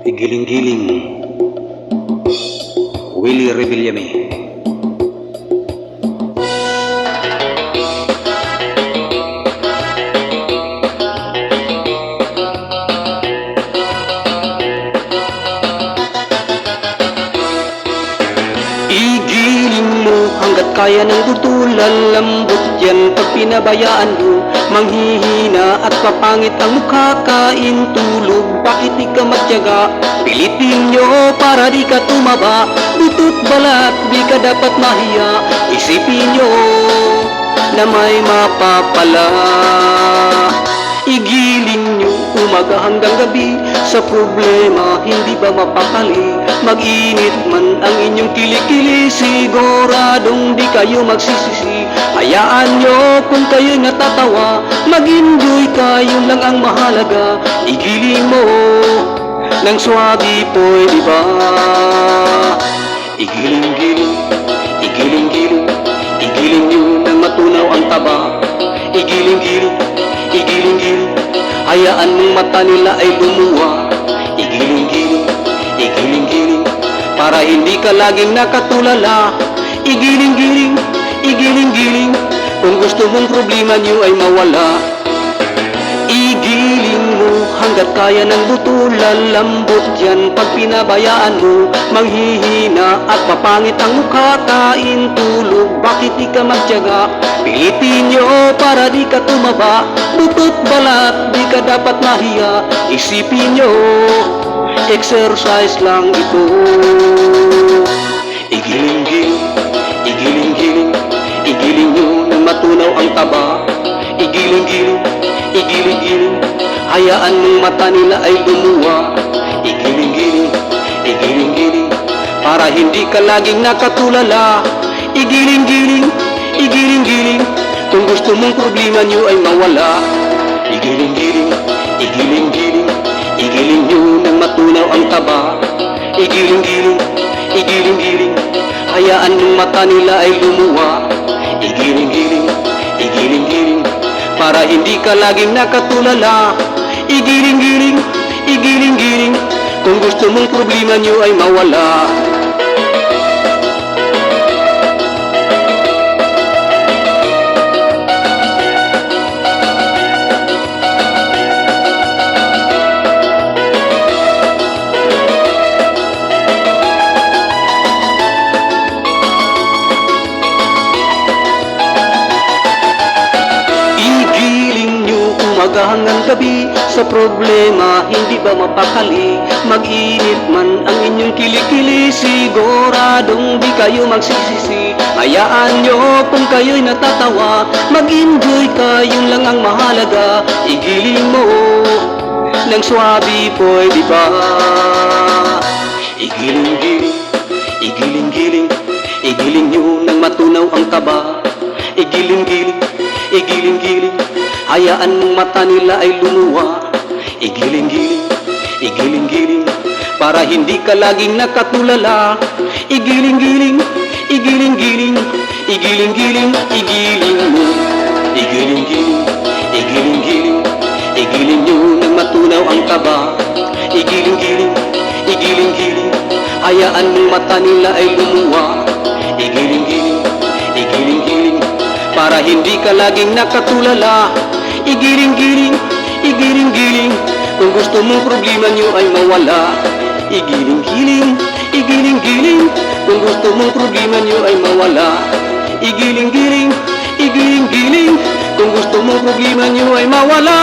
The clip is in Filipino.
Igiling-giling, Willie Rebillame. Igiling mo hanggat kaya ng tutulan, lambot yan pag pinabayaan mo. Manghihina at papangit ang mukha, kain tulog, bakit di ka matyaga? Pilitin nyo para di ka tumaba, butot balat di ka dapat mahiya. Isipin nyo na may mapapala. Igiling nyo umaga hanggang gabi, sa problema hindi ba mapakali? Mag-init man ang inyong kilikili, siguradong di kayo magsisisi. Hayaan nyo kung kayo'y natatawa, mag-enjoy kayo lang ang mahalaga. Igiling mo ng swabe, pwede ba? Igiling-giling, igiling-giling, igiling nyo nang matunaw ang taba. Igiling-giling, igiling-giling, hayaan mong mata nila ay lumuwa. Igiling-giling, igiling-giling, para hindi ka laging nakatulala. Igiling-giling, igiling-giling, kung gusto mong problema niyo ay mawala. Igiling mo hanggat kaya ng butulan, lambot yan pag pinabayaan mo. Manghihina at papangit ang mukha, kain tulog, bakit di ka magtiyaga? Pilitin nyo para di ka tumaba, butot balat di ka dapat mahiya. Isipin nyo, exercise lang ito. Igiling-giling, igiling-giling, igiling nyo nang matunaw ang taba. Igiling-giling, igiling-giling, hayaan mong mata nila ay lumuwa. Igiling-giling, igiling-giling, para hindi ka laging nakatulala. Igiling-giling, igiling-giling, kung gusto mong problema nyo ay mawala. Igiling-giling, igiling-giling, igiling nyo nang matunaw ang taba. Igiling-giling, igiling-giling, hayaan mong mata nila ay lumuwa. Igiling-giling, igiling-giling, para hindi ka laging nakatulala. Igiling-giling, igiling-giling, kung gusto mong problema nyo ay mawala. Umaga hanggang gabi, sa problema hindi ba mapakali? Mag-init man ang inyong kilikili, siguradong di kayo magsisisi. Hayaan nyo kung kayo'y natatawa, mag-enjoy kayo lang ang mahalaga. Igiling mo ng swabe, pwede ba? Igiling-giling, igiling-giling, igiling nyo nang matunaw ang taba. Igiling-giling, igiling-giling, hayaan mong mata nila ay lumuwa. Igiling-giling, igiling-giling, para hindi ka laging nakatulala. Igiling-giling, igiling-giling, igiling-giling, igiling mo. Igiling-giling, igiling-giling, igiling nyo nang matunaw ang taba. Igiling-giling, igiling-giling, hayaan mong mata nila ay lumuwa. Igiling-giling, igiling-giling, para hindi ka laging nakatulala. Igiling-giling, igiling-giling, kung gusto mong problema nyo ay mawala. Igiling-giling, igiling-giling, kung gusto mong problema nyo ay mawala. Igiling-giling, igiling-giling, kung gusto mong problema nyo ay mawala.